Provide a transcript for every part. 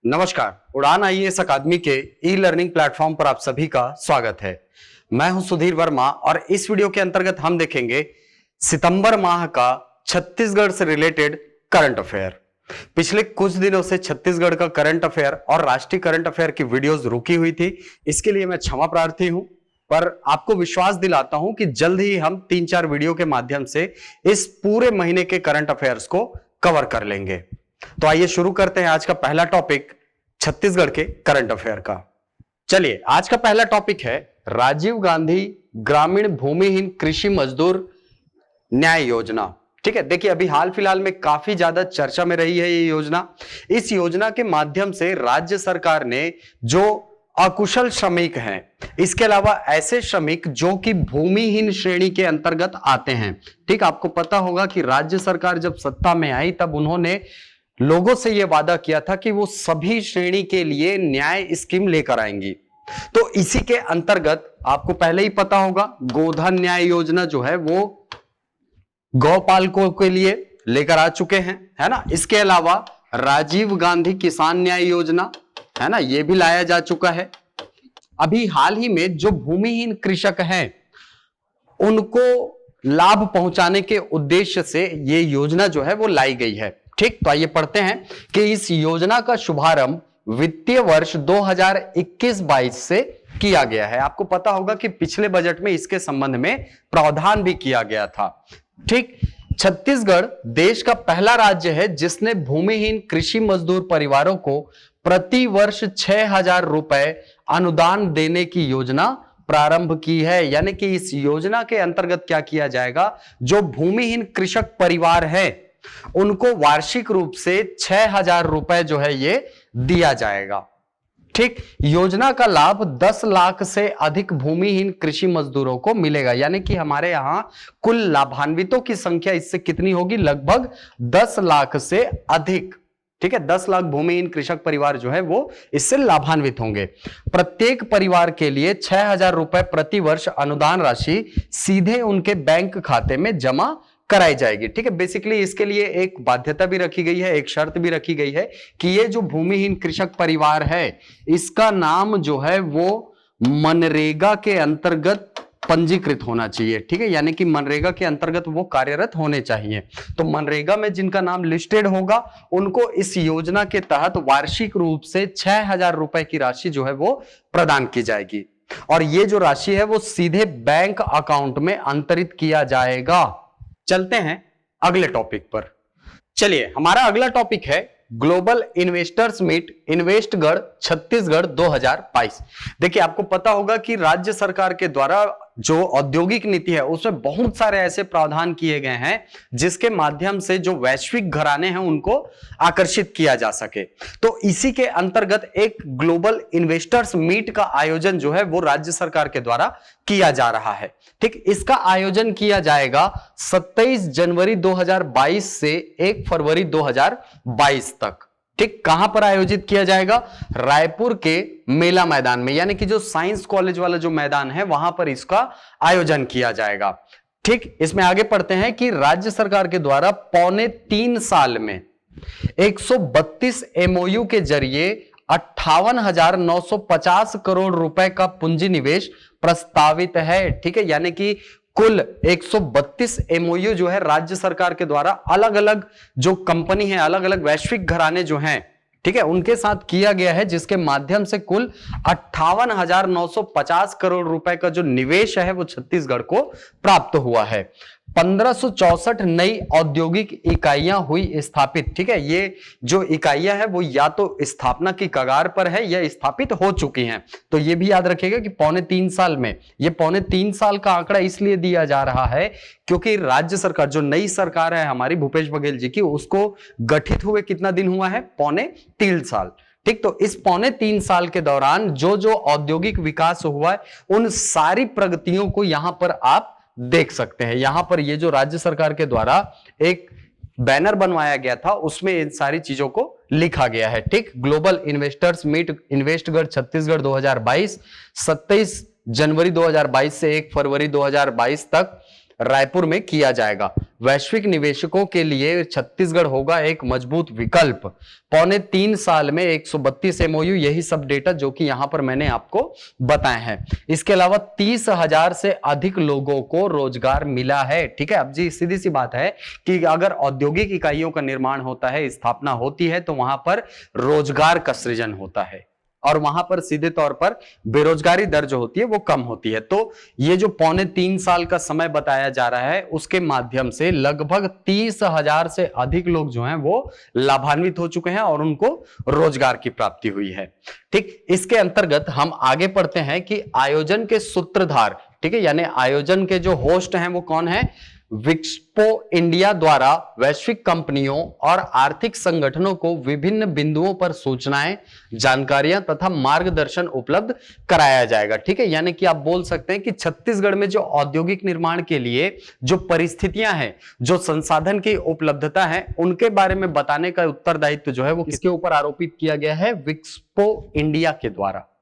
नमस्कार, उड़ान आईएएस अकादमी के ई लर्निंग प्लेटफॉर्म पर आप सभी का स्वागत है। मैं हूं सुधीर वर्मा और इस वीडियो के अंतर्गत हम देखेंगे सितंबर माह का छत्तीसगढ़ से रिलेटेड करंट अफेयर। पिछले कुछ दिनों से छत्तीसगढ़ का करंट अफेयर और राष्ट्रीय करंट अफेयर की वीडियोस रुकी हुई थी, इसके लिए मैं क्षमा प्रार्थी हूं, पर आपको विश्वास दिलाता हूं कि जल्द ही हम 3-4 वीडियो के माध्यम से इस पूरे महीने के करंट अफेयर्स को कवर कर लेंगे। तो आइए शुरू करते हैं आज का पहला टॉपिक छत्तीसगढ़ के करंट अफेयर का। चलिए, आज का पहला टॉपिक है राजीव गांधी ग्रामीण भूमिहीन कृषि मजदूर न्याय योजना। ठीक है, देखिए अभी हाल फिलहाल में काफी ज्यादा चर्चा में रही है ये योजना। इस योजना के माध्यम से राज्य सरकार ने जो अकुशल श्रमिक हैं, इसके अलावा ऐसे श्रमिक जो कि भूमिहीन श्रेणी के अंतर्गत आते हैं। ठीक, आपको पता होगा कि राज्य सरकार जब सत्ता में आई तब उन्होंने लोगों से यह वादा किया था कि वो सभी श्रेणी के लिए न्याय स्कीम लेकर आएंगी। तो इसी के अंतर्गत आपको पहले ही पता होगा गोधन न्याय योजना जो है वो गौपालकों के लिए लेकर आ चुके हैं, है ना। इसके अलावा राजीव गांधी किसान न्याय योजना, है ना, यह भी लाया जा चुका है। अभी हाल ही में जो भूमिहीन कृषक हैं उनको लाभ पहुंचाने के उद्देश्य से यह योजना जो है वो लाई गई है। ठीक, तो आइए पढ़ते हैं कि इस योजना का शुभारंभ वित्तीय वर्ष 2021-22 से किया गया है। आपको पता होगा कि पिछले बजट में इसके संबंध में प्रावधान भी किया गया था। ठीक, छत्तीसगढ़ देश का पहला राज्य है जिसने भूमिहीन कृषि मजदूर परिवारों को प्रति वर्ष 6,000 रुपए अनुदान देने की योजना प्रारंभ की है। यानी कि इस योजना के अंतर्गत क्या किया जाएगा, जो भूमिहीन कृषक परिवार है उनको वार्षिक रूप से 6,000 रुपए जो है ये दिया जाएगा। ठीक, योजना का लाभ 10 लाख से अधिक भूमिहीन कृषि मजदूरों को मिलेगा। यानी कि हमारे यहां कुल लाभान्वितों की संख्या इससे कितनी होगी, लगभग 10 लाख से अधिक। ठीक है, 10 लाख भूमिहीन कृषक परिवार जो है वो इससे लाभान्वित होंगे। प्रत्येक परिवार के लिए 6,000 रुपए प्रति वर्ष अनुदान राशि सीधे उनके बैंक खाते में जमा कराई जाएगी। ठीक है, बेसिकली इसके लिए एक बाध्यता भी रखी गई है, एक शर्त भी रखी गई है कि ये जो भूमिहीन कृषक परिवार है इसका नाम जो है वो मनरेगा के अंतर्गत पंजीकृत होना चाहिए। ठीक है, यानी कि मनरेगा के अंतर्गत वो कार्यरत होने चाहिए। तो मनरेगा में जिनका नाम लिस्टेड होगा उनको इस योजना के तहत वार्षिक रूप से 6,000 रुपए की राशि जो है वो प्रदान की जाएगी और ये जो राशि है वो सीधे बैंक अकाउंट में अंतरित किया जाएगा। चलते हैं अगले टॉपिक पर। चलिए, हमारा अगला टॉपिक है ग्लोबल इन्वेस्टर्स मीट इन्वेस्टगढ़ छत्तीसगढ़ 2022। देखिए, आपको पता होगा कि राज्य सरकार के द्वारा जो औद्योगिक नीति है उसमें बहुत सारे ऐसे प्रावधान किए गए हैं जिसके माध्यम से जो वैश्विक घराने हैं उनको आकर्षित किया जा सके। तो इसी के अंतर्गत एक ग्लोबल इन्वेस्टर्स मीट का आयोजन जो है वो राज्य सरकार के द्वारा किया जा रहा है। ठीक, इसका आयोजन किया जाएगा 27 जनवरी 2022 से 1 फरवरी 2022 तक। ठीक, कहां पर आयोजित किया जाएगा, रायपुर के मेला मैदान में, यानी कि जो साइंस कॉलेज वाला जो मैदान है वहां पर इसका आयोजन किया जाएगा। ठीक, इसमें आगे पढ़ते हैं कि राज्य सरकार के द्वारा 3.25 साल में 132 एमओयू के जरिए 58,950 करोड़ रुपए का पूंजी निवेश प्रस्तावित है। ठीक है, यानी कि कुल 132 एमओयू जो है राज्य सरकार के द्वारा अलग अलग जो कंपनी है, अलग अलग वैश्विक घराने जो हैं, ठीक है, उनके साथ किया गया है, जिसके माध्यम से कुल 58,950 करोड़ रुपए का जो निवेश है वो छत्तीसगढ़ को प्राप्त हुआ है। 1564 नई औद्योगिक इकाइयां हुई स्थापित। ठीक है, ये जो इकाइयां हैं वो या तो स्थापना की कगार पर है या स्थापित हो चुकी हैं। तो ये भी याद रखिएगा कि 3.25 साल में, ये 3.25 साल का आंकड़ा इसलिए दिया जा रहा है क्योंकि राज्य सरकार, जो नई सरकार है हमारी भूपेश बघेल जी की, उसको गठित हुए कितना दिन हुआ है, 3.25 साल। ठीक, तो इस 3.25 साल के दौरान जो जो औद्योगिक विकास हुआ है उन सारी प्रगतियों को यहां पर आप देख सकते हैं। यहां पर ये जो राज्य सरकार के द्वारा एक बैनर बनवाया गया था उसमें इन सारी चीजों को लिखा गया है। ठीक, ग्लोबल इन्वेस्टर्स मीट इन्वेस्टगढ़ छत्तीसगढ़ 2022 27 जनवरी 2022 से 1 फरवरी 2022 तक रायपुर में किया जाएगा। वैश्विक निवेशकों के लिए छत्तीसगढ़ होगा एक मजबूत विकल्प। 3.25 साल में 132 MOU, यही सब डेटा जो कि यहां पर मैंने आपको बताए हैं। इसके अलावा 30,000 से अधिक लोगों को रोजगार मिला है। ठीक है, अब जी सीधी सी बात है कि अगर औद्योगिक इकाइयों का निर्माण होता है, स्थापना होती है, तो वहां पर रोजगार का सृजन होता है और वहां पर सीधे तौर पर बेरोजगारी दर जो होती है वो कम होती है। तो ये जो 3.25 साल का समय बताया जा रहा है, उसके माध्यम से लगभग 30,000 से अधिक लोग जो हैं वो लाभान्वित हो चुके हैं और उनको रोजगार की प्राप्ति हुई है। ठीक, इसके अंतर्गत हम आगे पढ़ते हैं कि आयोजन के सूत्रधार, ठीक है, यानी आयोजन के जो होस्ट हैं वो कौन है? विक्सपो इंडिया द्वारा वैश्विक कंपनियों और आर्थिक संगठनों को विभिन्न बिंदुओं पर सूचनाएं, जानकारियां तथा मार्गदर्शन उपलब्ध कराया जाएगा। ठीक है, यानी कि आप बोल सकते हैं कि छत्तीसगढ़ में जो औद्योगिक निर्माण के लिए जो परिस्थितियां हैं, जो संसाधन की उपलब्धता है, उनके बारे में बताने का उत्तरदायित्व जो है वो किसके ऊपर आरोपित किया गया है? विक्सपो इंडिया के द्वारा।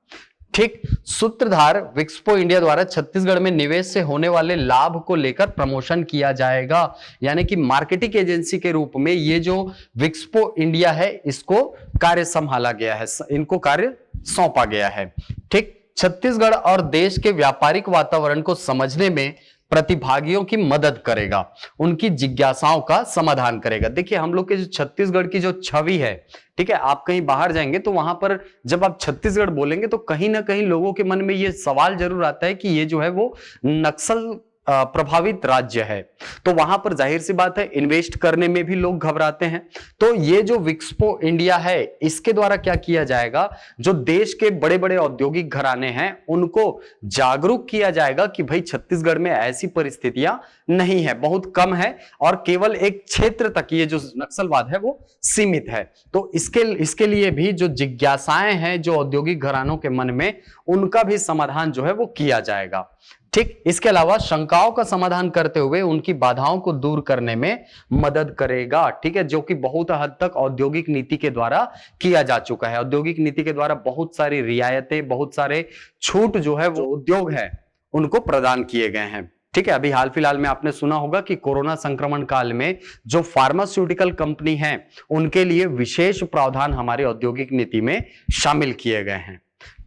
ठीक, सूत्रधार विक्सपो इंडिया द्वारा छत्तीसगढ़ में निवेश से होने वाले लाभ को लेकर प्रमोशन किया जाएगा। यानी कि मार्केटिंग एजेंसी के रूप में ये जो विक्सपो इंडिया है, इसको कार्य संभाला गया है, इनको कार्य सौंपा गया है। ठीक, छत्तीसगढ़ और देश के व्यापारिक वातावरण को समझने में प्रतिभागियों की मदद करेगा, उनकी जिज्ञासाओं का समाधान करेगा। देखिए, हम लोग के जो छत्तीसगढ़ की जो छवि है, ठीक है, आप कहीं बाहर जाएंगे तो वहां पर जब आप छत्तीसगढ़ बोलेंगे तो कहीं ना कहीं लोगों के मन में ये सवाल जरूर आता है कि ये जो है वो नक्सल प्रभावित राज्य है। तो वहां पर जाहिर सी बात है इन्वेस्ट करने में भी लोग घबराते हैं। तो ये जो विक्सपो इंडिया है, इसके द्वारा क्या किया जाएगा? जो देश के बड़े बड़े औद्योगिक घराने हैं उनको जागरूक किया जाएगा कि भाई छत्तीसगढ़ में ऐसी परिस्थितियां नहीं है, बहुत कम है और केवल एक क्षेत्र तक ये जो नक्सलवाद है वो सीमित है। तो इसके लिए भी जो जिज्ञासाएं हैं जो औद्योगिक घरानों के मन में, उनका भी समाधान जो है वो किया जाएगा। ठीक, इसके अलावा शंकाओं का समाधान करते हुए उनकी बाधाओं को दूर करने में मदद करेगा। ठीक है, जो कि बहुत हद तक औद्योगिक नीति के द्वारा किया जा चुका है। औद्योगिक नीति के द्वारा बहुत सारी रियायतें, बहुत सारे छूट जो है वो उद्योग है उनको प्रदान किए गए हैं। ठीक है, अभी हाल फिलहाल में आपने सुना होगा कि कोरोना संक्रमण काल में जो फार्मास्यूटिकल कंपनी है उनके लिए विशेष प्रावधान हमारी औद्योगिक नीति में शामिल किए गए हैं।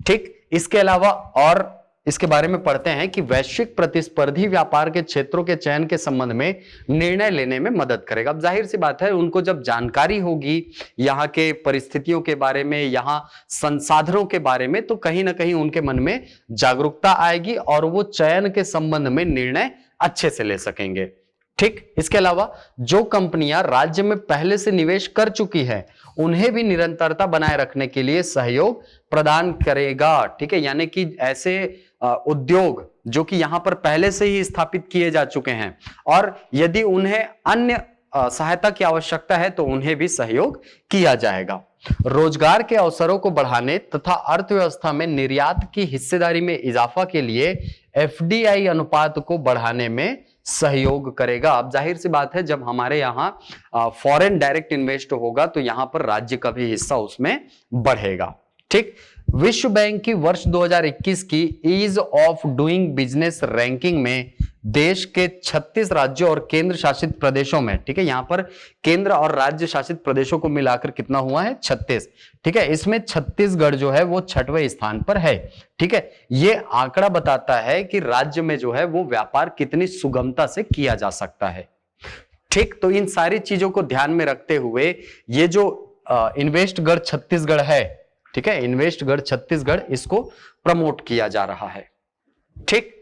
ठीक, इसके अलावा और इसके बारे में पढ़ते हैं कि वैश्विक प्रतिस्पर्धी व्यापार के क्षेत्रों के चयन के संबंध में निर्णय लेने में मदद करेगा। अब जाहिर सी बात है उनको जब जानकारी होगी यहाँ के परिस्थितियों के बारे में, यहाँ संसाधनों के बारे में, तो कहीं ना कहीं उनके मन में जागरूकता आएगी और वो चयन के संबंध में निर्णय अच्छे से ले सकेंगे। ठीक, इसके अलावा जो कंपनियां राज्य में पहले से निवेश कर चुकी है उन्हें भी निरंतरता बनाए रखने के लिए सहयोग प्रदान करेगा। ठीक है, यानी कि ऐसे उद्योग जो कि यहां पर पहले से ही स्थापित किए जा चुके हैं और यदि उन्हें अन्य सहायता की आवश्यकता है तो उन्हें भी सहयोग किया जाएगा। रोजगार के अवसरों को बढ़ाने तथा अर्थव्यवस्था में निर्यात की हिस्सेदारी में इजाफा के लिए FDI अनुपात को बढ़ाने में सहयोग करेगा। अब जाहिर सी बात है जब हमारे यहाँ फॉरेन डायरेक्ट इन्वेस्ट होगा तो यहां पर राज्य का भी हिस्सा उसमें बढ़ेगा। ठीक, विश्व बैंक की वर्ष 2021 की ease of doing business ranking में देश के 36 राज्यों और केंद्र शासित प्रदेशों में, ठीक है, यहां पर केंद्र और राज्य शासित प्रदेशों को मिलाकर कितना हुआ है? 36। ठीक है, इसमें छत्तीसगढ़ जो है वो 6वें स्थान पर है। ठीक है, ये आंकड़ा बताता है कि राज्य में जो है वो व्यापार कितनी सुगमता से किया जा सकता है। ठीक, तो इन सारी चीजों को ध्यान में रखते हुए ये जो इन्वेस्टगढ़ छत्तीसगढ़ है, ठीक है, इन्वेस्टगढ़ छत्तीसगढ़, इसको प्रमोट किया जा रहा है। ठीक,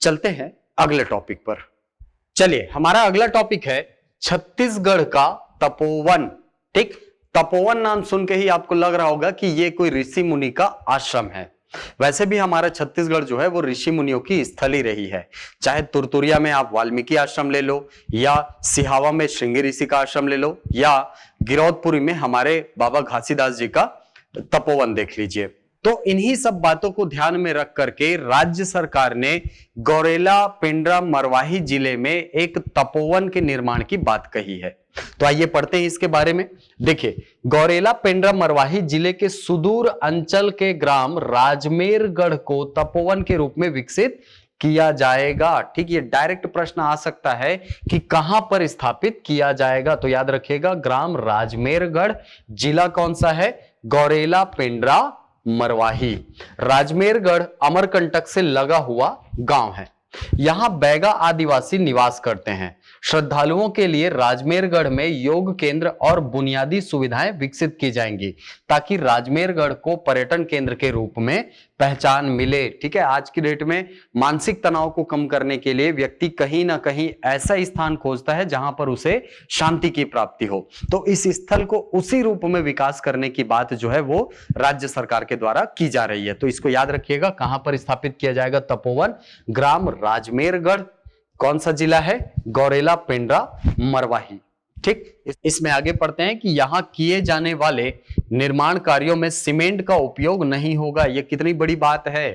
चलते हैं अगले टॉपिक पर। चलिए, हमारा अगला टॉपिक है छत्तीसगढ़ का तपोवन। ठीक, तपोवन नाम सुन के ही आपको लग रहा होगा कि ये कोई ऋषि मुनि का आश्रम है। वैसे भी हमारा छत्तीसगढ़ जो है वो ऋषि मुनियों की स्थली रही है। चाहे तुरतुरिया में आप वाल्मीकि आश्रम ले लो, या सिहावा में श्रृंगी ऋषि का आश्रम ले लो, या गिरौदपुरी में हमारे बाबा घासीदास जी का तपोवन देख लीजिए। तो इन्हीं सब बातों को ध्यान में रख करके राज्य सरकार ने गौरेला, पेंड्रा, मरवाही जिले में एक तपोवन के निर्माण की बात कही है। तो आइए पढ़ते हैं इसके बारे में। देखिए, गौरेला, पेंड्रा, मरवाही जिले के सुदूर अंचल के ग्राम राजमेरगढ़ को तपोवन के रूप में विकसित किया जाएगा? ठीक, ये डायरेक्ट प्रश्न आ सकता है कि कहां पर स्थापित किया जाएगा। तो याद रखिएगा, ग्राम राजमेरगढ़, जिला कौन सा है? गौरेला, पेंड्रा, मरवाही। राजमेरगढ़ अमरकंटक से लगा हुआ गांव है। यहां बैगा आदिवासी निवास करते हैं। श्रद्धालुओं के लिए राजमेरगढ़ में योग केंद्र और बुनियादी सुविधाएं विकसित की जाएंगी ताकि राजमेरगढ़ को पर्यटन केंद्र के रूप में पहचान मिले। ठीक है, आज की डेट में मानसिक तनाव को कम करने के लिए व्यक्ति कहीं ना कहीं ऐसा स्थान खोजता है जहां पर उसे शांति की प्राप्ति हो। तो इस स्थल को उसी रूप में विकास करने की बात जो है वो राज्य सरकार के द्वारा की जा रही है। तो इसको याद रखिएगा, कहां पर स्थापित किया जाएगा? तपोवन, ग्राम राजमेरगढ़, कौन सा जिला है? गौरेला, पेंड्रा, मरवाही। ठीक, इसमें आगे पढ़ते हैं कि यहां किए जाने वाले निर्माण कार्यों में सीमेंट का उपयोग नहीं होगा। यह कितनी बड़ी बात है।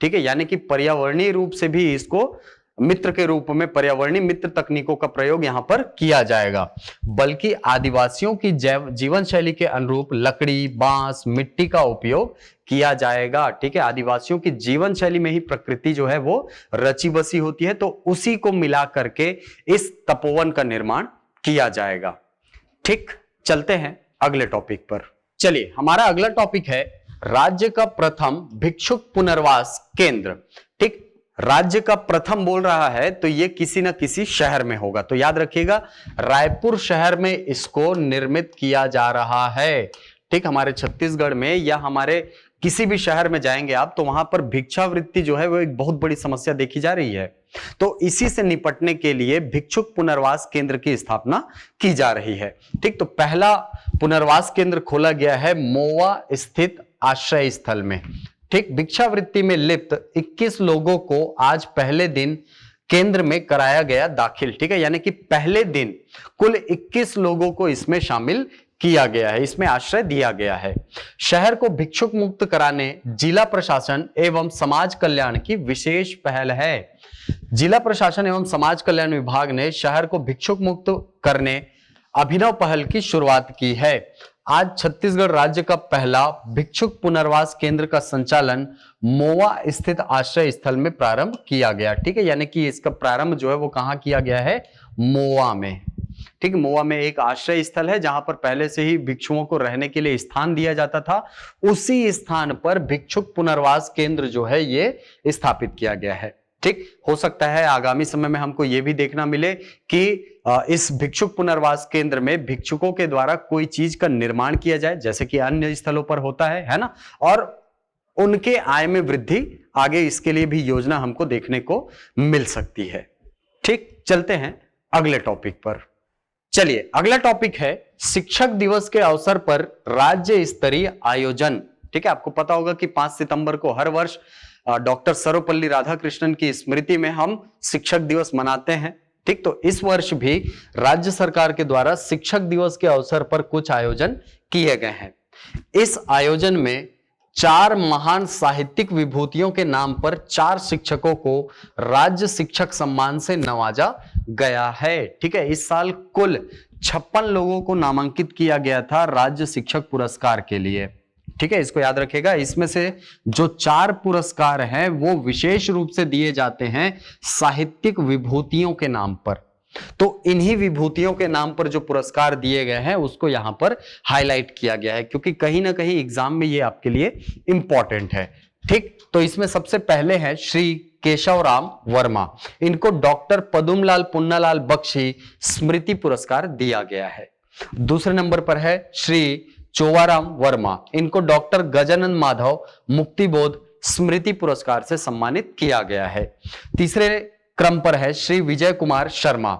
ठीक है, यानी कि पर्यावरणीय रूप से भी इसको मित्र के रूप में पर्यावरणीय मित्र तकनीकों का प्रयोग यहां पर किया जाएगा, बल्कि आदिवासियों की जीवन शैली के अनुरूप लकड़ी, बांस, मिट्टी का उपयोग किया जाएगा। ठीक है, आदिवासियों की जीवन शैली में ही प्रकृति जो है वो रची बसी होती है, तो उसी को मिला करके इस तपोवन का निर्माण किया जाएगा। ठीक, चलते हैं अगले टॉपिक पर। चलिए, हमारा अगला टॉपिक है राज्य का प्रथम भिक्षुक पुनर्वास केंद्र। ठीक, राज्य का प्रथम बोल रहा है तो ये किसी न किसी शहर में होगा। तो याद रखिएगा, रायपुर शहर में इसको निर्मित किया जा रहा है। ठीक, हमारे छत्तीसगढ़ में या हमारे किसी भी शहर में जाएंगे आप तो वहां पर भिक्षावृत्ति जो है वो एक बहुत बड़ी समस्या देखी जा रही है। तो इसी से निपटने के लिए भिक्षुक पुनर्वास केंद्र की स्थापना की जा रही है। ठीक, तो पहला पुनर्वास केंद्र खोला गया है मोवा स्थित आश्रय स्थल में। ठीक, भिक्षावृत्ति में लिप्त 21 लोगों को आज पहले दिन केंद्र में कराया गया दाखिल। ठीक है, यानी कि पहले दिन कुल 21 लोगों को इसमें शामिल किया गया है, इसमें आश्रय दिया गया है। शहर को भिक्षुक मुक्त कराने जिला प्रशासन एवं समाज कल्याण की विशेष पहल है। जिला प्रशासन एवं समाज कल्याण विभाग ने शहर को भिक्षुक मुक्त करने अभिनव पहल की शुरुआत की है। आज छत्तीसगढ़ राज्य का पहला भिक्षुक पुनर्वास केंद्र का संचालन मोवा स्थित आश्रय स्थल में प्रारंभ किया गया। ठीक है, यानी कि इसका प्रारंभ जो है वो कहां किया गया है? मोवा में। ठीक, मोवा में एक आश्रय स्थल है जहां पर पहले से ही भिक्षुओं को रहने के लिए स्थान दिया जाता था। उसी स्थान पर भिक्षुक पुनर्वास केंद्र जो है ये स्थापित किया गया है। ठीक, हो सकता है आगामी समय में हमको ये भी देखना मिले कि इस भिक्षुक पुनर्वास केंद्र में भिक्षुकों के द्वारा कोई चीज का निर्माण किया जाए, जैसे कि अन्य स्थलों पर होता है ना, और उनके आय में वृद्धि आगे इसके लिए भी योजना हमको देखने को मिल सकती है। ठीक, चलते हैं अगले टॉपिक पर। चलिए, अगला टॉपिक है शिक्षक दिवस के अवसर पर राज्य स्तरीय आयोजन। ठीक है, आपको पता होगा कि 5 सितंबर को हर वर्ष डॉक्टर सर्वपल्ली राधाकृष्णन की स्मृति में हम शिक्षक दिवस मनाते हैं। ठीक, तो इस वर्ष भी राज्य सरकार के द्वारा शिक्षक दिवस के अवसर पर कुछ आयोजन किए गए हैं। इस आयोजन में 4 महान साहित्यिक विभूतियों के नाम पर 4 शिक्षकों को राज्य शिक्षक सम्मान से नवाजा गया है। ठीक है, इस साल कुल 56 लोगों को नामांकित किया गया था राज्य शिक्षक पुरस्कार के लिए। ठीक है, इसको याद रखिएगा। इसमें से जो 4 पुरस्कार हैं वो विशेष रूप से दिए जाते हैं साहित्यिक विभूतियों के नाम पर। तो इन्हीं विभूतियों के नाम पर जो पुरस्कार दिए गए हैं उसको यहां पर हाईलाइट किया गया है, क्योंकि कहीं ना कहीं एग्जाम में ये आपके लिए इंपॉर्टेंट है। ठीक, तो इसमें सबसे पहले है श्री केशवराम वर्मा। इनको डॉक्टर पदुमलाल पुन्नालाल बख्शी स्मृति पुरस्कार दिया गया है। दूसरे नंबर पर है श्री चोवाराम वर्मा। इनको डॉक्टर गजानन माधव मुक्तिबोध स्मृति पुरस्कार से सम्मानित किया गया है। तीसरे क्रम पर है श्री विजय कुमार शर्मा।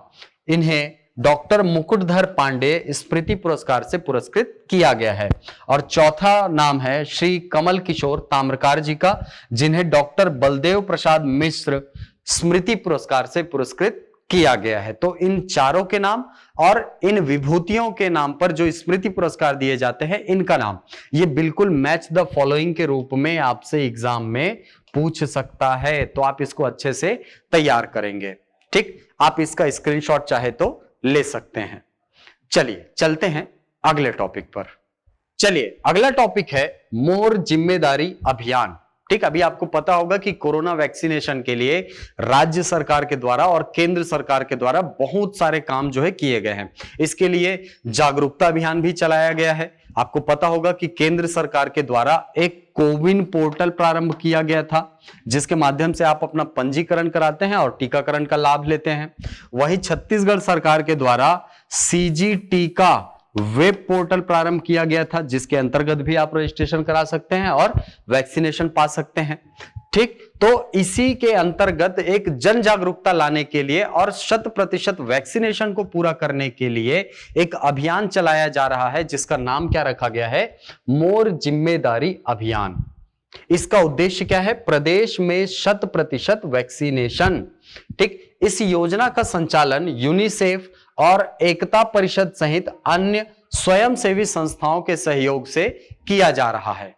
इन्हें डॉक्टर मुकुटधर पांडे स्मृति पुरस्कार से पुरस्कृत किया गया है। और चौथा नाम है श्री कमल किशोर ताम्रकार जी का, जिन्हें डॉक्टर बलदेव प्रसाद मिश्र स्मृति पुरस्कार से पुरस्कृत किया गया है। तो इन चारों के नाम और इन विभूतियों के नाम पर जो स्मृति पुरस्कार दिए जाते हैं, इनका नाम ये बिल्कुल मैच द फॉलोइंग के रूप में आपसे एग्जाम में पूछ सकता है। तो आप इसको अच्छे से तैयार करेंगे। ठीक, आप इसका स्क्रीनशॉट चाहे तो ले सकते हैं। चलिए, चलते हैं अगले टॉपिक पर। चलिए, अगला टॉपिक है मोर जिम्मेदारी अभियान। ठीक, अभी आपको पता होगा कि कोरोना वैक्सीनेशन के लिए राज्य सरकार के द्वारा और केंद्र सरकार के द्वारा बहुत सारे काम जो है किए गए हैं। इसके लिए जागरूकता अभियान भी चलाया गया है। आपको पता होगा कि केंद्र सरकार के द्वारा एक कोविन पोर्टल प्रारंभ किया गया था, जिसके माध्यम से आप अपना पंजीकरण कराते हैं और टीकाकरण का लाभ लेते हैं। वहीं छत्तीसगढ़ सरकार के द्वारा सीजी टीका वेब पोर्टल प्रारंभ किया गया था, जिसके अंतर्गत भी आप रजिस्ट्रेशन करा सकते हैं और वैक्सीनेशन पा सकते हैं। ठीक, तो इसी के अंतर्गत एक जन जागरूकता लाने के लिए और 100% वैक्सीनेशन को पूरा करने के लिए एक अभियान चलाया जा रहा है, जिसका नाम क्या रखा गया है? मोर जिम्मेदारी अभियान। इसका उद्देश्य क्या है? प्रदेश में 100% वैक्सीनेशन। ठीक, इस योजना का संचालन यूनिसेफ और एकता परिषद सहित अन्य स्वयंसेवी संस्थाओं के सहयोग से किया जा रहा है।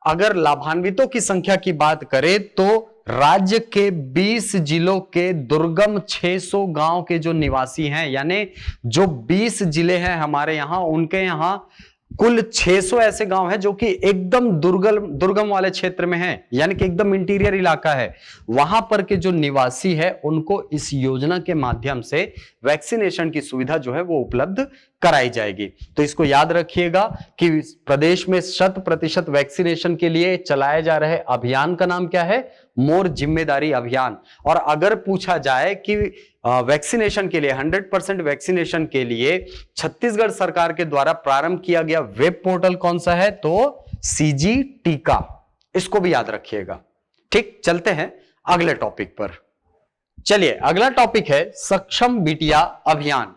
अगर लाभान्वितों की संख्या की बात करें तो राज्य के 20 जिलों के दुर्गम 600 गांव के जो निवासी हैं, यानी जो 20 जिले हैं हमारे यहां, उनके यहां कुल 600 ऐसे गांव हैं जो कि एकदम दुर्गम वाले क्षेत्र में हैं, यानी कि एकदम इंटीरियर इलाका है। वहां पर के जो निवासी है उनको इस योजना के माध्यम से वैक्सीनेशन की सुविधा जो है वो उपलब्ध कराई जाएगी। तो इसको याद रखिएगा कि प्रदेश में 100% वैक्सीनेशन के लिए चलाए जा रहे अभियान का नाम क्या है? मोर जिम्मेदारी अभियान। और अगर पूछा जाए कि वैक्सीनेशन के लिए 100% वैक्सीनेशन के लिए छत्तीसगढ़ सरकार के द्वारा प्रारंभ किया गया वेब पोर्टल कौन सा है? तो सीजी टीका। इसको भी याद रखिएगा। ठीक, चलते हैं अगले टॉपिक पर। चलिए, अगला टॉपिक है सक्षम बिटिया अभियान।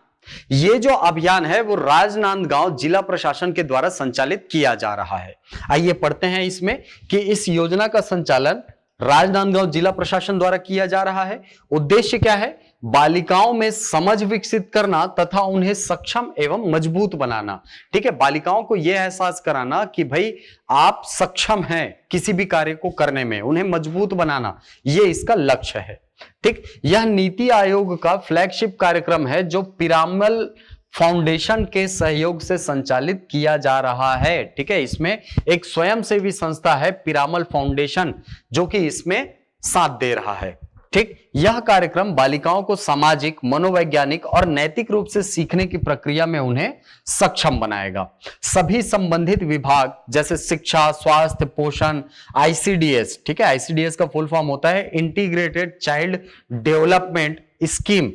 ये जो अभियान है वो राजनांदगांव जिला प्रशासन के द्वारा संचालित किया जा रहा है। आइए पढ़ते हैं इसमें कि इस योजना का संचालन राजनांदगांव जिला प्रशासन द्वारा किया जा रहा है। उद्देश्य क्या है? बालिकाओं में समझ विकसित करना तथा उन्हें सक्षम एवं मजबूत बनाना। ठीक है, बालिकाओं को यह एहसास कराना कि भाई आप सक्षम हैं किसी भी कार्य को करने में, उन्हें मजबूत बनाना, यह इसका लक्ष्य है। ठीक, यह नीति आयोग का फ्लैगशिप कार्यक्रम है जो पिरामल फाउंडेशन के सहयोग से संचालित किया जा रहा है। ठीक है, इसमें एक स्वयंसेवी संस्था है पिरामल फाउंडेशन जो कि इसमें साथ दे रहा है। ठीक, यह कार्यक्रम बालिकाओं को सामाजिक, मनोवैज्ञानिक और नैतिक रूप से सीखने की प्रक्रिया में उन्हें सक्षम बनाएगा। सभी संबंधित विभाग जैसे शिक्षा, स्वास्थ्य, पोषण, आईसीडीएस, ठीक है, आईसीडीएस का फुल फॉर्म होता है इंटीग्रेटेड चाइल्ड डेवलपमेंट स्कीम,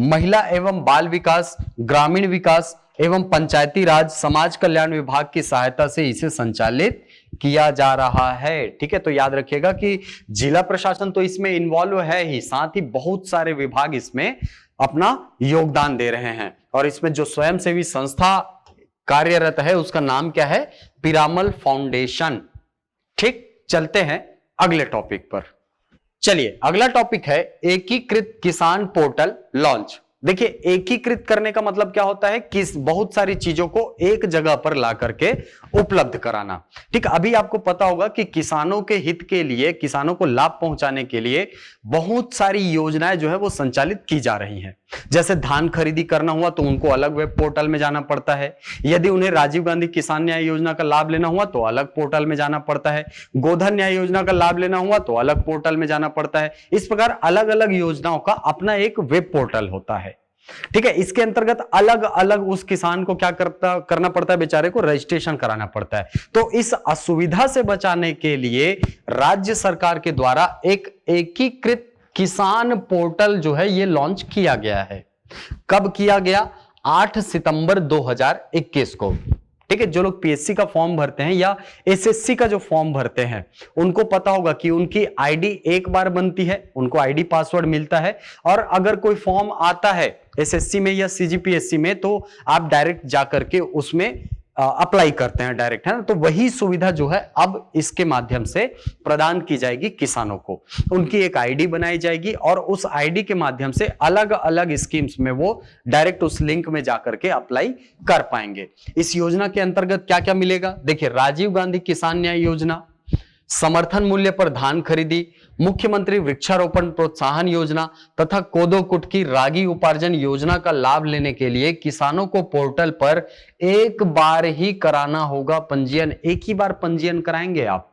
महिला एवं बाल विकास, ग्रामीण विकास एवं पंचायती राज समाज कल्याण विभाग की सहायता से इसे संचालित किया जा रहा है। ठीक है, तो याद रखिएगा कि जिला प्रशासन तो इसमें इन्वॉल्व है ही, साथ ही बहुत सारे विभाग इसमें अपना योगदान दे रहे हैं। और इसमें जो स्वयंसेवी संस्था कार्यरत है उसका नाम क्या है? पिरामल फाउंडेशन। ठीक, चलते हैं अगले टॉपिक पर। चलिए, अगला टॉपिक है एकीकृत किसान पोर्टल लॉन्च। देखिए, एकीकृत करने का मतलब क्या होता है? कि बहुत सारी चीजों को एक जगह पर ला करके उपलब्ध कराना। ठीक, अभी आपको पता होगा कि किसानों के हित के लिए, किसानों को लाभ पहुंचाने के लिए बहुत सारी योजनाएं जो है वो संचालित की जा रही हैं। जैसे धान खरीदी करना हुआ तो उनको अलग वेब पोर्टल में जाना पड़ता है। यदि उन्हें राजीव गांधी किसान न्याय योजना का लाभ लेना हुआ तो अलग पोर्टल में जाना पड़ता है। गोधन न्याय योजना का लाभ लेना हुआ तो अलग पोर्टल में जाना पड़ता है। इस प्रकार अलग अलग योजनाओं का अपना एक वेब पोर्टल होता है। ठीक है, इसके अंतर्गत अलग अलग उस किसान को क्या करना पड़ता है? बेचारे को रजिस्ट्रेशन कराना पड़ता है। तो इस असुविधा से बचाने के लिए राज्य सरकार के द्वारा एक एकीकृत किसान पोर्टल जो है ये लॉन्च किया गया है। कब किया गया? 8 सितंबर 2021 को। ठीक है, जो लोग पीएससी का फॉर्म भरते हैं या एसएससी का जो फॉर्म भरते हैं उनको पता होगा कि उनकी आईडी एक बार बनती है, उनको आईडी पासवर्ड मिलता है। और अगर कोई फॉर्म आता है एसएससी में या सीजीपीएससी में तो आप डायरेक्ट जाकर के उसमें अप्लाई करते हैं डायरेक्ट, है ना। तो वही सुविधा जो है अब इसके माध्यम से प्रदान की जाएगी किसानों को। उनकी एक आईडी बनाई जाएगी और उस आईडी के माध्यम से अलग अलग स्कीम्स में वो डायरेक्ट उस लिंक में जाकर के अप्लाई कर पाएंगे। इस योजना के अंतर्गत क्या क्या मिलेगा? देखिए, राजीव गांधी किसान न्याय योजना, समर्थन मूल्य पर धान खरीदी, मुख्यमंत्री वृक्षारोपण प्रोत्साहन योजना तथा कोदो कुटकी रागी उपार्जन योजना का लाभ लेने के लिए किसानों को पोर्टल पर एक बार ही कराना होगा पंजीयन। एक ही बार पंजीयन कराएंगे आप।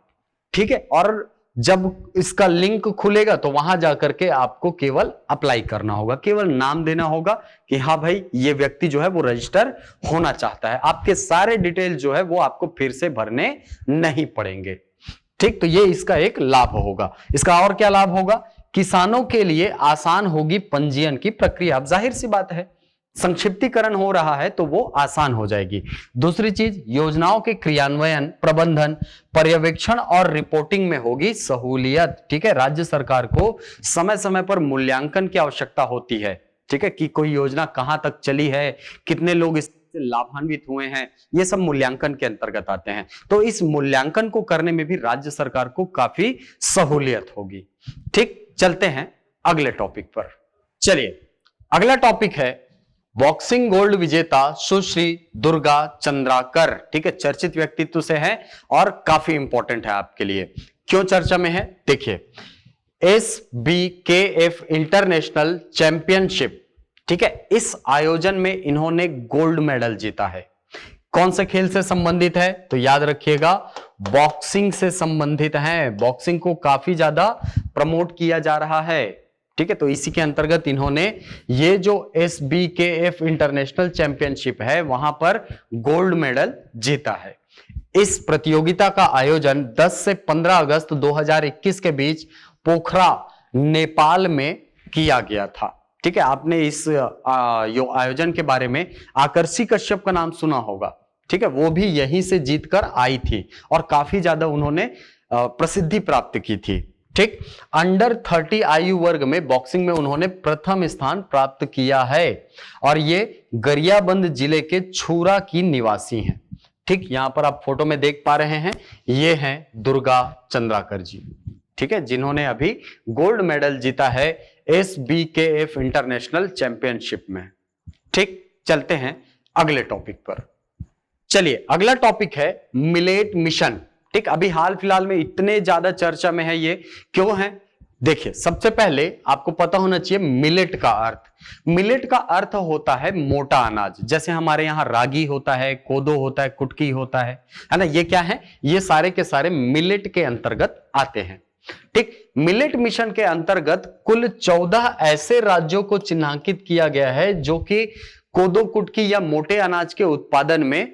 ठीक है, और जब इसका लिंक खुलेगा तो वहां जाकर के आपको केवल अप्लाई करना होगा, केवल नाम देना होगा कि हाँ भाई ये व्यक्ति जो है वो रजिस्टर होना चाहता है। आपके सारे डिटेल जो है वो आपको फिर से भरने नहीं पड़ेंगे। ठीक, तो ये इसका एक लाभ होगा। इसका और क्या लाभ होगा? किसानों के लिए आसान होगी पंजीयन की प्रक्रिया। अब जाहिर सी बात है, संक्षिप्तीकरण हो रहा है तो वो आसान हो जाएगी। दूसरी चीज, योजनाओं के क्रियान्वयन, प्रबंधन, पर्यवेक्षण और रिपोर्टिंग में होगी सहूलियत। ठीक है, राज्य सरकार को समय समय पर मूल्यांकन की आवश्यकता होती है। ठीक है, कि कोई योजना कहां तक चली है, कितने लोग इससे लाभान्वित हुए हैं, ये सब मूल्यांकन के अंतर्गत आते हैं। तो इस मूल्यांकन को करने में भी राज्य सरकार को काफी सहूलियत होगी। ठीक, चलते हैं अगले टॉपिक पर। चलिए, अगला टॉपिक है बॉक्सिंग गोल्ड विजेता सुश्री दुर्गा चंद्राकर। ठीक है, चर्चित व्यक्तित्व से है और काफी इंपॉर्टेंट है आपके लिए। क्यों चर्चा में है? देखिए, SBKF इंटरनेशनल चैंपियनशिप, ठीक है, इस आयोजन में इन्होंने गोल्ड मेडल जीता है। कौन से खेल से संबंधित है? तो याद रखिएगा, बॉक्सिंग से संबंधित है। बॉक्सिंग को काफी ज्यादा प्रमोट किया जा रहा है। ठीक है, तो इसी के अंतर्गत इन्होंने ये जो SBKF इंटरनेशनल चैंपियनशिप है वहां पर गोल्ड मेडल जीता है। इस प्रतियोगिता का आयोजन 10 से 15 अगस्त 2021 के बीच पोखरा, नेपाल में किया गया था। ठीक है, आपने इस आयोजन के बारे में आकर्षी कश्यप का नाम सुना होगा। ठीक है, वो भी यहीं से जीतकर आई थी और काफी ज्यादा उन्होंने प्रसिद्धि प्राप्त की थी। ठीक, अंडर 30 आयु वर्ग में बॉक्सिंग में उन्होंने प्रथम स्थान प्राप्त किया है और ये गरियाबंद जिले के छूरा की निवासी हैं। ठीक, यहां पर आप फोटो में देख पा रहे हैं, ये हैं दुर्गा चंद्राकर जी। ठीक है, जिन्होंने अभी गोल्ड मेडल जीता है SBKF इंटरनेशनल चैंपियनशिप में। ठीक, चलते हैं अगले टॉपिक पर। चलिए, अगला टॉपिक है मिलेट मिशन। ठीक, अभी हाल फिलहाल में इतने ज्यादा चर्चा में है, ये क्यों है? देखिए, सबसे पहले आपको पता होना चाहिए मिलेट का अर्थ। मिलेट का अर्थ होता है मोटा अनाज। जैसे हमारे यहाँ रागी होता है, कोदो होता है, कुटकी होता है ना, ये क्या है? ये सारे के सारे मिलेट के अंतर्गत आते हैं। ठीक, मिलेट मिशन के अंतर्गत कुल 14 ऐसे राज्यों को चिन्हांकित किया गया है जो कि कोदो, कुटकी या मोटे अनाज के उत्पादन में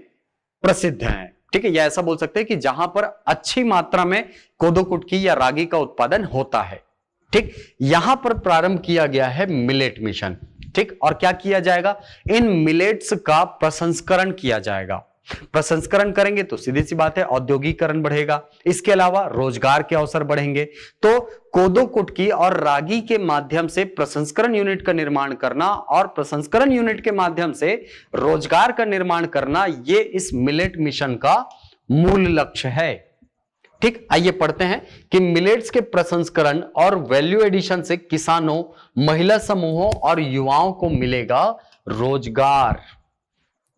प्रसिद्ध हैं। ठीक है, या ऐसा बोल सकते हैं कि जहां पर अच्छी मात्रा में कोदो, कुटकी या रागी का उत्पादन होता है। ठीक, यहां पर प्रारंभ किया गया है मिलेट मिशन। ठीक, और क्या किया जाएगा? इन मिलेट्स का प्रसंस्करण किया जाएगा। प्रसंस्करण करेंगे तो सीधी सी बात है औद्योगिकरण बढ़ेगा, इसके अलावा रोजगार के अवसर बढ़ेंगे। तो कोदो, कुटकी और रागी के माध्यम से प्रसंस्करण यूनिट का निर्माण करना और प्रसंस्करण यूनिट के माध्यम से रोजगार का निर्माण करना, ये इस मिलेट मिशन का मूल लक्ष्य है। ठीक, आइए पढ़ते हैं कि मिलेट्स के प्रसंस्करण और वैल्यू एडिशन से किसानों, महिला समूहों और युवाओं को मिलेगा रोजगार।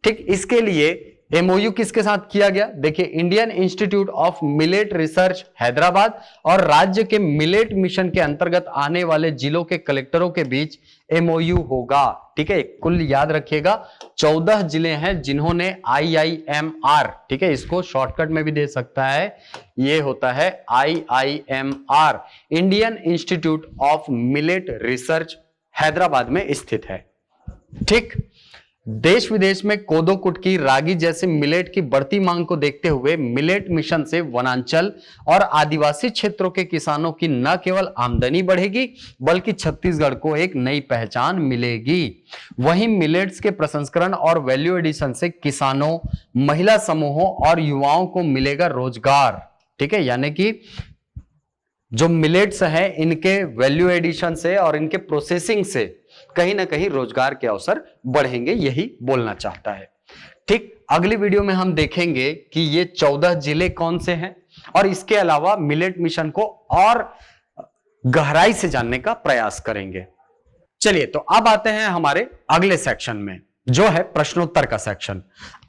ठीक, इसके लिए MOU किसके साथ किया गया? देखिए, Indian institute of millet research Hyderabad और राज्य के मिलेट मिशन के अंतर्गत आने वाले जिलों के कलेक्टरों के बीच MOU होगा। ठीक है, कुल याद रखिएगा 14 जिले हैं जिन्होंने IIMR, ठीक है, इसको शॉर्टकट में भी दे सकता है, ये होता है IIMR, Indian institute of millet research Hyderabad में स्थित है। ठीक, देश विदेश में कोदो, कुटकी, रागी जैसे मिलेट की बढ़ती मांग को देखते हुए मिलेट मिशन से वनांचल और आदिवासी क्षेत्रों के किसानों की न केवल आमदनी बढ़ेगी बल्कि छत्तीसगढ़ को एक नई पहचान मिलेगी। वहीं मिलेट्स के प्रसंस्करण और वैल्यू एडिशन से किसानों, महिला समूहों और युवाओं को मिलेगा रोजगार। ठीक है, यानी कि जो मिलेट्स हैं इनके वैल्यू एडिशन से और इनके प्रोसेसिंग से कहीं ना कहीं रोजगार के अवसर बढ़ेंगे, यही बोलना चाहता है। ठीक, अगली वीडियो में हम देखेंगे कि ये 14 जिले कौन से हैं और इसके अलावा मिलेट मिशन को और गहराई से जानने का प्रयास करेंगे। चलिए, तो अब आते हैं हमारे अगले सेक्शन में, जो है प्रश्नोत्तर का सेक्शन।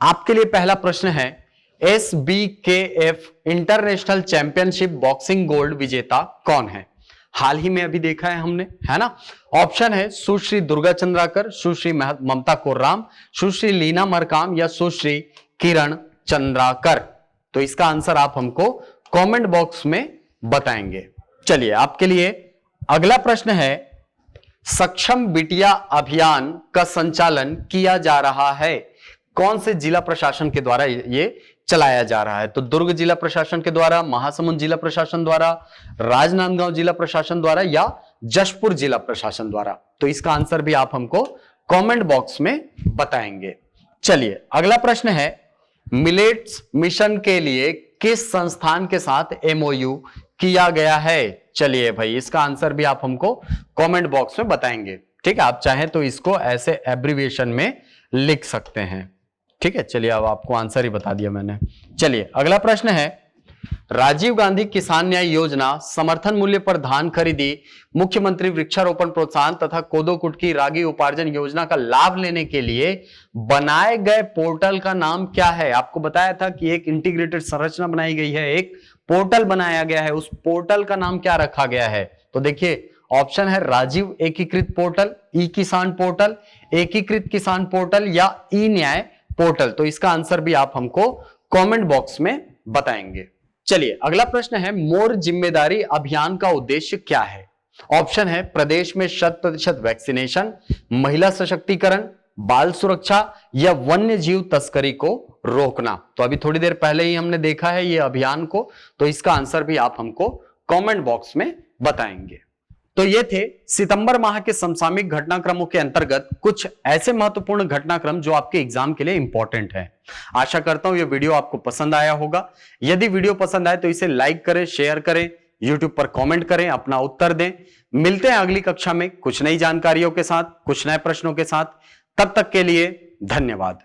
आपके लिए पहला प्रश्न है, SBKF international championship boxing gold विजेता कौन है? हाल ही में अभी देखा है हमने, है ना। ऑप्शन है सुश्री दुर्गा चंद्राकर, सुश्री ममता कोर्राम, सुश्री लीना मरकाम या सुश्री किरण चंद्राकर। तो इसका आंसर आप हमको कमेंट बॉक्स में बताएंगे। चलिए आपके लिए अगला प्रश्न है, सक्षम बिटिया अभियान का संचालन किया जा रहा है, कौन से जिला प्रशासन के द्वारा ये चलाया जा रहा है? तो दुर्ग जिला प्रशासन के द्वारा, महासमुंद जिला प्रशासन द्वारा, राजनांदगांव जिला प्रशासन द्वारा या जशपुर जिला प्रशासन द्वारा? तो इसका आंसर भी आप हमको कमेंट बॉक्स में बताएंगे। चलिए अगला प्रश्न है, मिलेट्स मिशन के लिए किस संस्थान के साथ एमओयू किया गया है? चलिए भाई इसका आंसर भी आप हमको कमेंट बॉक्स में बताएंगे। ठीक है, आप चाहें तो इसको ऐसे एब्रिविएशन में लिख सकते हैं। ठीक है, चलिए अब आपको आंसर ही बता दिया मैंने। चलिए अगला प्रश्न है, राजीव गांधी किसान न्याय योजना समर्थन मूल्य पर धान खरीदी, मुख्यमंत्री वृक्षारोपण प्रोत्साहन तथा कोदो कुटकी रागी उपार्जन योजना का लाभ लेने के लिए बनाए गए पोर्टल का नाम क्या है? आपको बताया था कि एक इंटीग्रेटेड संरचना बनाई गई है, एक पोर्टल बनाया गया है, उस पोर्टल का नाम क्या रखा गया है? तो देखिए ऑप्शन है राजीव एकीकृत पोर्टल, ई किसान पोर्टल, एकीकृत किसान पोर्टल या ई न्याय पोर्टल। तो इसका आंसर भी आप हमको कमेंट बॉक्स में बताएंगे। चलिए अगला प्रश्न है, मोर जिम्मेदारी अभियान का उद्देश्य क्या है? ऑप्शन है प्रदेश में 100% वैक्सीनेशन, महिला सशक्तिकरण, बाल सुरक्षा या वन्य जीव तस्करी को रोकना। तो अभी थोड़ी देर पहले ही हमने देखा है ये अभियान को, तो इसका आंसर भी आप हमको कमेंट बॉक्स में बताएंगे। तो ये थे सितंबर माह के समसामयिक घटनाक्रमों के अंतर्गत कुछ ऐसे महत्वपूर्ण घटनाक्रम जो आपके एग्जाम के लिए इंपॉर्टेंट है। आशा करता हूं ये वीडियो आपको पसंद आया होगा। यदि वीडियो पसंद आए तो इसे लाइक करें, शेयर करें, यूट्यूब पर कमेंट करें, अपना उत्तर दें। मिलते हैं अगली कक्षा में कुछ नई जानकारियों के साथ, कुछ नए प्रश्नों के साथ। तब तक के लिए धन्यवाद।